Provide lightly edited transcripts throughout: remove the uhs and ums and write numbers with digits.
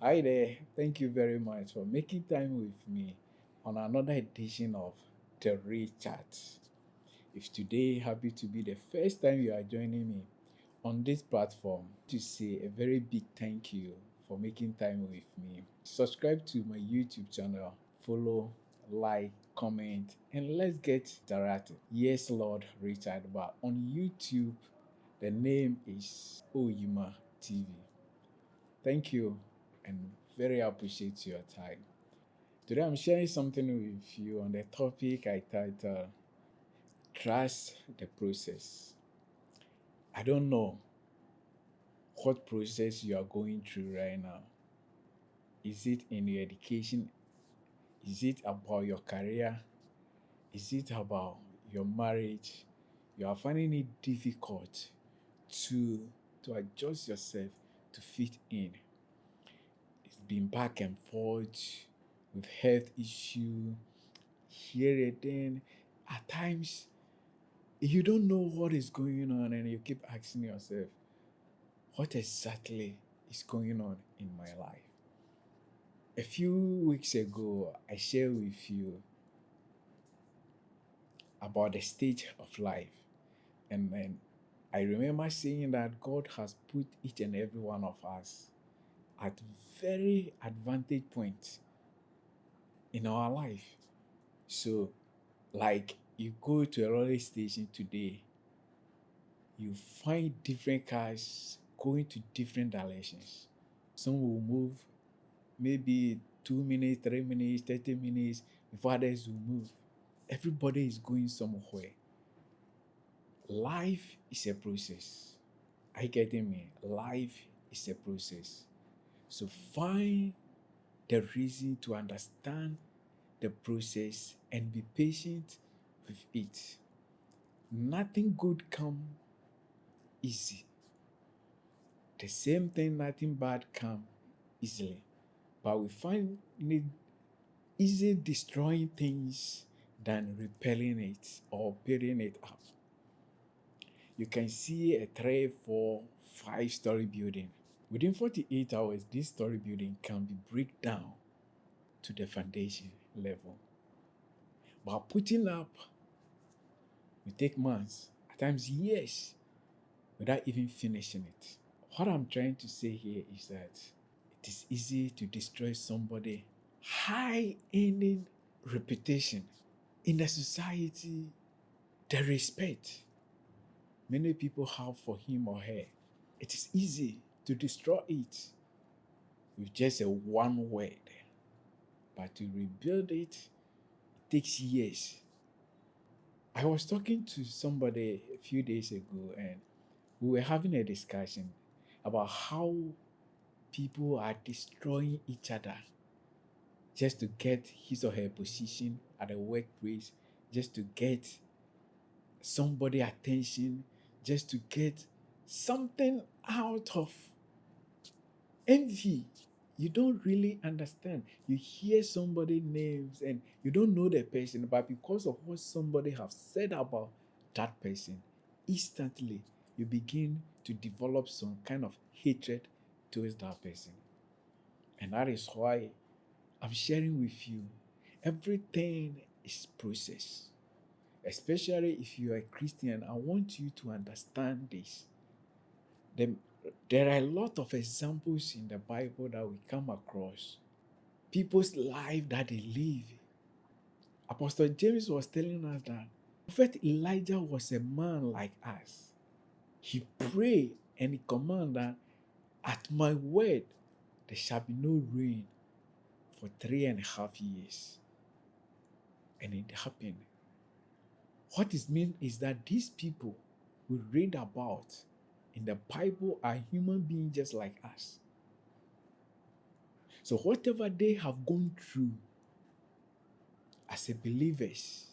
Hi there. Thank you very much for making time with me on another edition of The Real Chat. If today happy to be the first time you are joining me on this platform, to say a very big thank you for making time with me. Subscribe to my YouTube channel, follow, like, comment, and let's get interactive. Yes, Lord Richard, but on YouTube, the name is Oyima TV. Thank you and very appreciate your time. Today I'm sharing something with you on the topic I titled Trust the Process. I don't know what process you are going through right now. Is it in your education? Is it about your career? Is it about your marriage? You are finding it difficult to to adjust yourself to fit in. It's been back and forth with health issue here and then. At times, you don't know what is going on, and you keep asking yourself, what exactly is going on in my life? A few weeks ago, I shared with you about the stage of life, and then I remember saying that God has put each and every one of us at very advantage points in our life. So, like you go to a railway station today, you find different cars going to different directions. Some will move maybe 2 minutes, 3 minutes, 30 minutes before others will move. Everybody is going somewhere. Life is a process. Are you getting me? Life is a process. So find the reason to understand the process and be patient with it. Nothing good come easy. The same thing, nothing bad come easily. But we find it easy destroying things than repelling it or building it up. You can see a 3, 4, 5 story building. Within 48 hours, this story building can be break down to the foundation level. But putting up will take months, at times years, without even finishing it. What I'm trying to say here is that it is easy to destroy somebody high earning reputation in the society, the respect many people have for him or her. It is easy to destroy it with just a one word, but to rebuild it takes years. I was talking to somebody a few days ago, and we were having a discussion about how people are destroying each other just to get his or her position at the workplace, just to get somebody attention, just to get something out of envy. You don't really understand. You hear somebody names and you don't know the person, but because of what somebody have said about that person, instantly you begin to develop some kind of hatred towards that person. And that is why I'm sharing with you everything is process. Especially if you are a Christian, I want you to understand this. Then there are a lot of examples in the Bible that we come across. People's life that they live. Apostle James was telling us that Prophet Elijah was a man like us. He prayed and he commanded that at my word there shall be no rain for 3.5 years. And it happened. What it means is that these people we read about in the Bible are human beings just like us. So whatever they have gone through as a believers,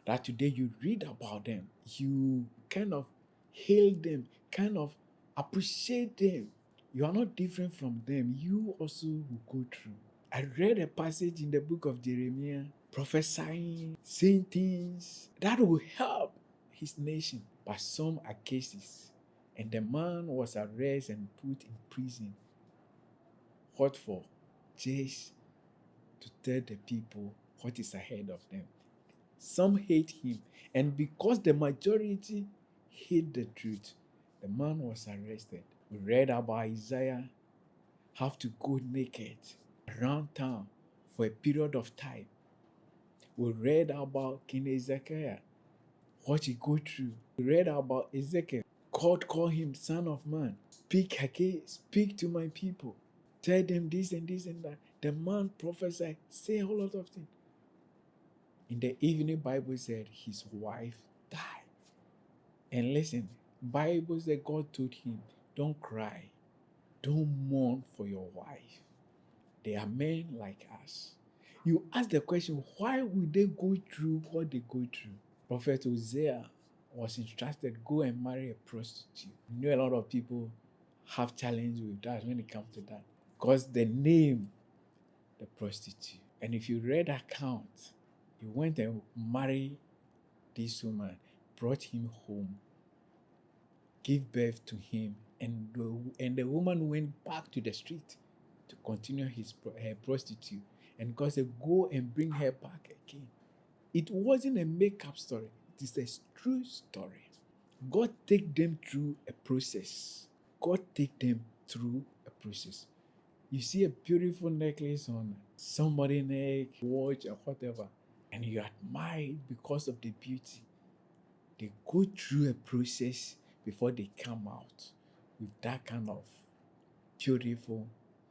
that today you read about them, you kind of hail them, kind of appreciate them. You are not different from them. You also will go through. I read a passage in the book of Jeremiah prophesying, saying things that will help his nation. But some are cases. And the man was arrested and put in prison. What for? Just to tell the people what is ahead of them. Some hate him, and because the majority hate the truth, the man was arrested. We read about Isaiah have to go naked around town for a period of time. We read about King Ezekiel, what he go through. We read about Ezekiel. God called him son of man. Speak again, speak to my people. Tell them this and this and that. The man prophesied, say a whole lot of things. In the evening, Bible said his wife died. And listen, Bible said God told him, don't cry. Don't mourn for your wife. They are men like us. You ask the question, why would they go through what they go through? Prophet Hosea was instructed, go and marry a prostitute. You know, a lot of people have challenge with that when it comes to that. Because the name, the prostitute. And if you read account, he went and married this woman, brought him home, gave birth to him, and the woman went back to the street to continue her prostitute. And God said, go and bring her back again. It wasn't a make-up story. It is a true story. God take them through a process. God take them through a process. You see a beautiful necklace on somebody's neck, watch, or whatever, and you admire it because of the beauty. They go through a process before they come out with that kind of beautiful,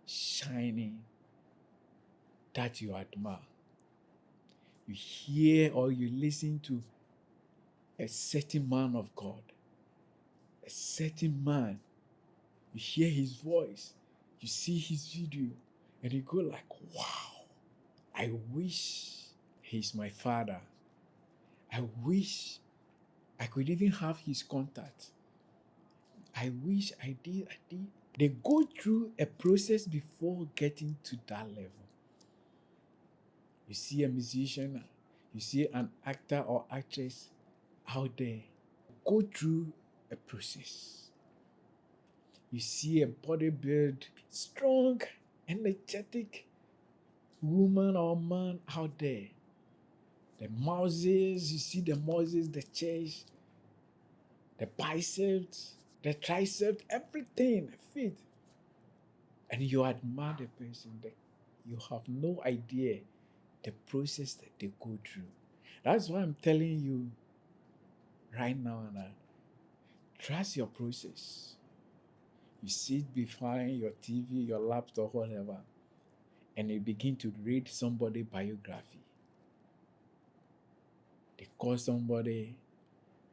shining that you admire. You hear or you listen to a certain man of God, a certain man. You hear his voice, you see his video, and you go like, wow, I wish he's my father. I wish I could even have his contact. I wish I did. They go through a process before getting to that level. You see a musician, you see an actor or actress out there go through a process. You see a bodybuild, strong, energetic woman or man out there. The muscles, you see the muscles, the chest, the biceps, the triceps, everything fit. And you admire the person. You have no idea the process that they go through. That's why I'm telling you right now that trust your process. You sit behind your TV, your laptop, whatever, and you begin to read somebody's biography. They call somebody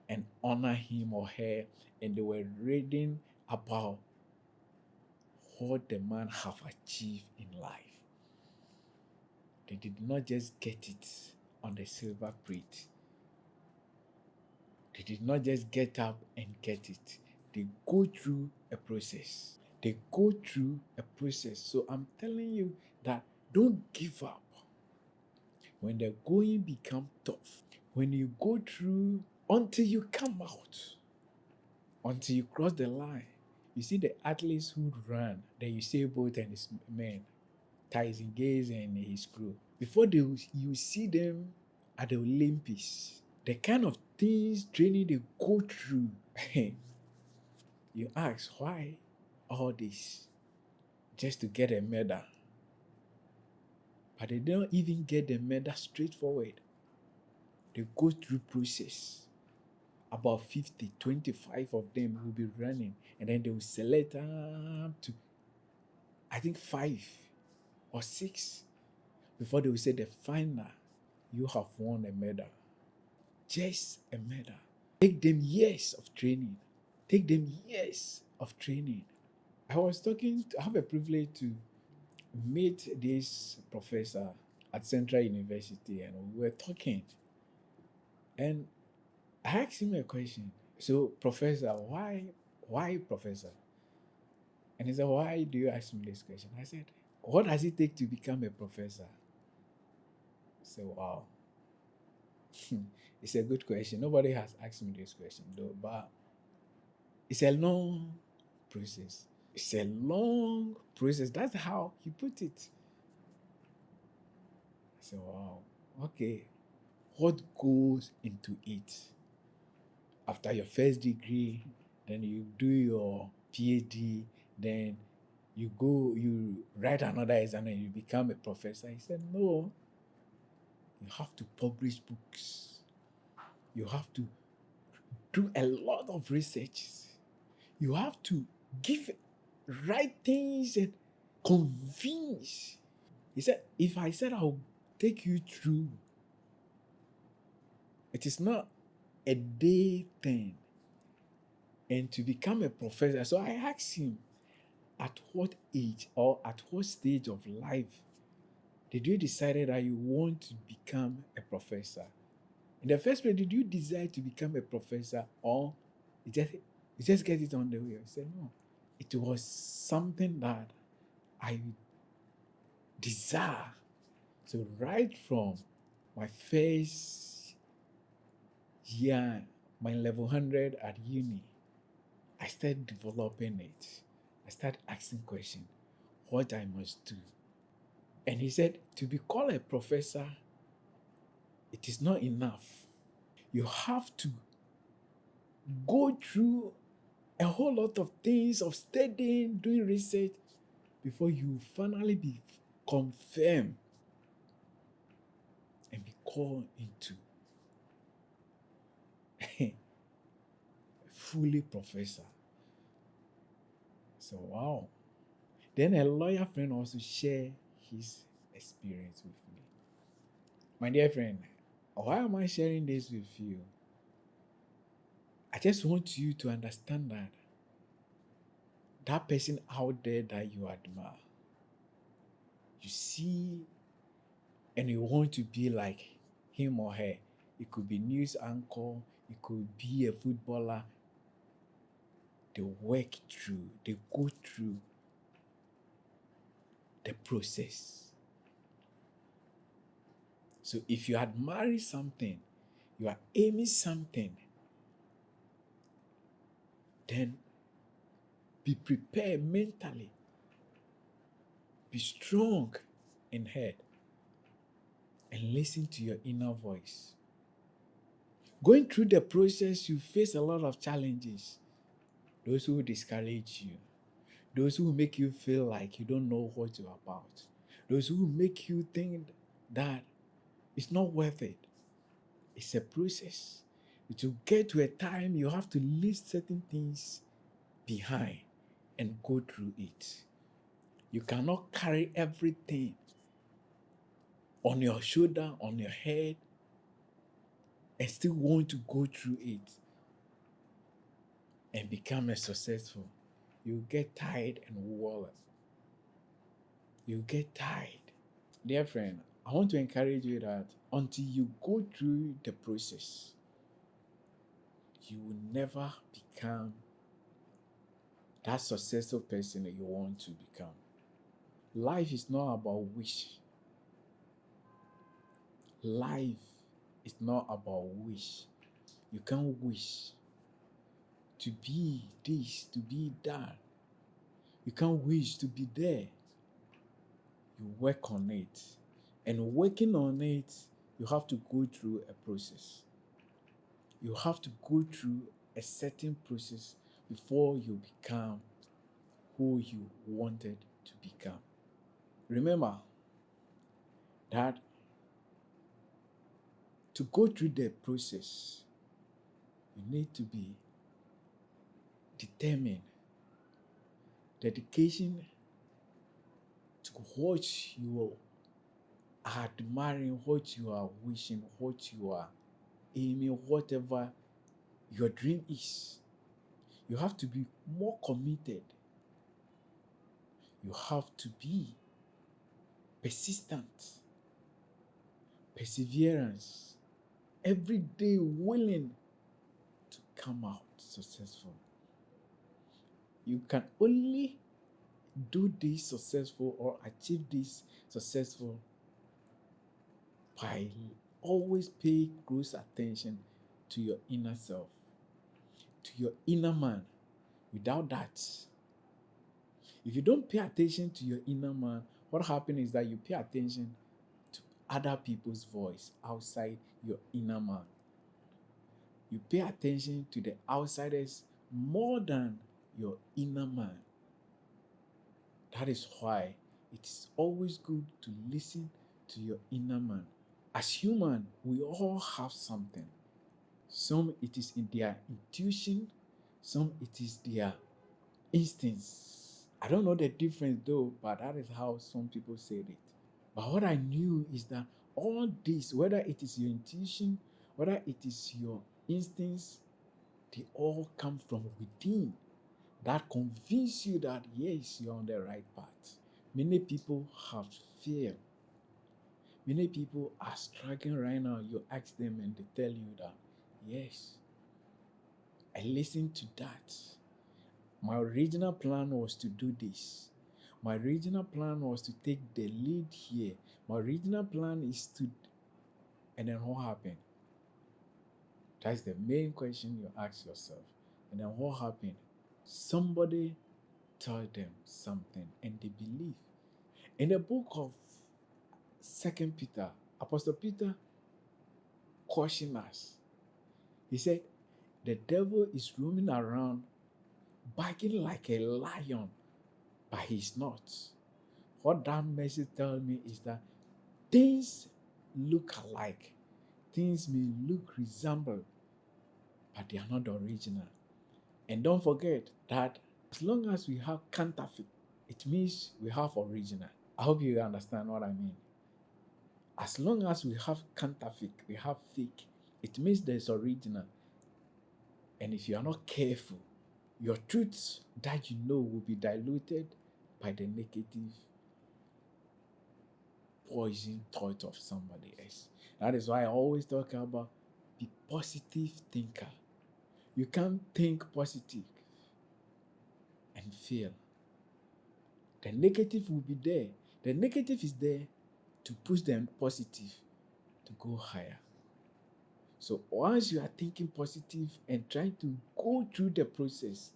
and honor him or her, and they were reading about what the man have achieved in life. They did not just get it on the silver plate. They did not just get up and get it. They go through a process. They go through a process. So I'm telling you that don't give up. When the going become tough, when you go through until you come out, until you cross the line. You see the athletes who run, then you see Bolt and his men, Tyson Gaze and his crew. Before you see them at the Olympics, the kind of things training they go through, you ask why all this just to get a medal. But they don't even get the medal straightforward. They go through process. About 50, 25 of them will be running, and then they will select to, I think, 5 or 6 before they will say the final, you have won a medal. Just a medal. Take them years of training. Take them years of training. I have a privilege to meet this professor at Central University, and we were talking. And I asked him a question. So, professor, why professor? And he said, why do you ask me this question? I said, what does it take to become a professor? So, wow. It's a good question. Nobody has asked me this question though, but it's a long process. It's a long process. That's how he put it. I said, wow, okay. What goes into it? After your first degree, then you do your PhD, then you write another exam and you become a professor. He said, no, you have to publish books. You have to do a lot of research. You have to give right things and convince. He said, if I said I'll take you through, it is not a day thing. And to become a professor, so I asked him, at what age or at what stage of life did you decide that you want to become a professor? In the first place, did you decide to become a professor, or you just get it on the way? I said, no. It was something that I desire. So right from my first year, my level 100 at uni, I started developing it. I started asking questions, what I must do. And he said, to be called a professor, it is not enough. You have to go through a whole lot of things of studying, doing research before you finally be confirmed and be called into fully professor. So wow. Then a lawyer friend also shared his experience with me. My dear friend, why am I sharing this with you? I just want you to understand that that person out there that you admire, you see, and you want to be like him or her. It could be news anchor, it could be a footballer. They work through, they go through the process. So if you admire something, you are aiming something, then be prepared mentally, be strong in head, and listen to your inner voice. Going through the process, you face a lot of challenges. Those who discourage you, those who make you feel like you don't know what you're about, those who make you think that it's not worth it. It's a process. To get to a time, you have to leave certain things behind and go through it. You cannot carry everything on your shoulder, on your head, and still want to go through it and become a successful. You get tired and worn. You get tired. Dear friend, I want to encourage you that until you go through the process, you will never become that successful person that you want to become. Life is not about wish. Life is not about wish. You can't wish to be this, to be that. You can't wish to be there. You work on it. And working on it, you have to go through a process. You have to go through a certain process before you become who you wanted to become. Remember that to go through the process, you need to be determined, dedication to what you are admiring, what you are wishing, what you are aiming, whatever your dream is. You have to be more committed. You have to be persistent, perseverance, every day willing to come out successful. You can only do this successful or achieve this successful by always pay close attention to your inner self, to your inner man. Without that, If you don't pay attention to your inner man, what happens is that you pay attention to other people's voice outside your inner man. You pay attention to the outsiders more than your inner man. That is why it is always good to listen to your inner man. As human, we all have something. Some it is in their intuition, some it is their instincts. I don't know the difference though, but that is how some people said it. But what I knew is that all this, whether it is your intuition, whether it is your instincts, they all come from within. That convince you that yes, you're on the right path. Many people have fear. Many people are struggling right now. You ask them and they tell you that, yes, I listened to that. My original plan was to do this. My original plan was to take the lead here. My original plan is to, and then what happened? That's the main question you ask yourself. And then what happened? Somebody told them something and they believe. In the book of 2 Peter, Apostle Peter cautioned us. He said, the devil is roaming around barking like a lion, but he's not. What that message tells me is that things look alike. Things may look resemble, but they are not the original. And don't forget that as long as we have counterfeit, it means we have original. I hope you understand what I mean. As long as we have counterfeit, we have fake, it means there's original. And if you are not careful, your truths that you know will be diluted by the negative poison thought of somebody else. That is why I always talk about be positive thinker. You can't think positive and fail. The negative will be there. The negative is there to push them positive to go higher. So once you are thinking positive and trying to go through the process,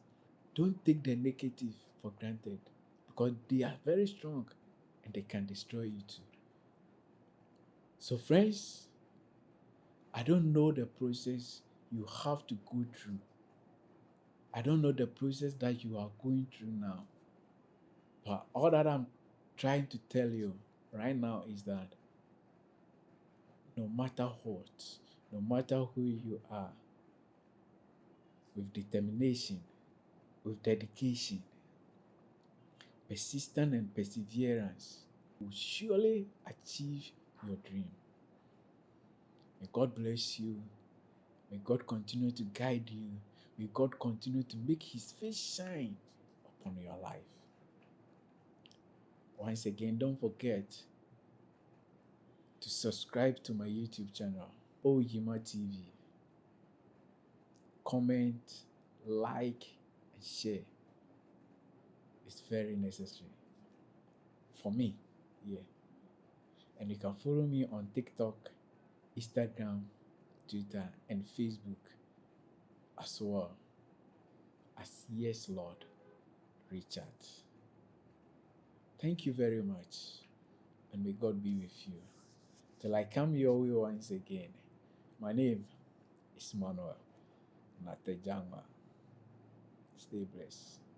don't take the negative for granted because they are very strong and they can destroy you too. So friends, I don't know the process you have to go through. I don't know the process that you are going through now. But all that I'm trying to tell you right now is that no matter what, no matter who you are, with determination, with dedication, persistence and perseverance, you will surely achieve your dream. May God bless you. May God continue to guide you. May God continue to make His face shine upon your life. Once again, don't forget to subscribe to my YouTube channel, Oyima TV. Comment, like, and share. It's very necessary for me. Yeah. And you can follow me on TikTok, Instagram, Twitter, and Facebook as well as Yes Lord Richard. Thank you very much, and may God be with you. Till I come your way once again, my name is Manuel Natejangwa. Stay blessed.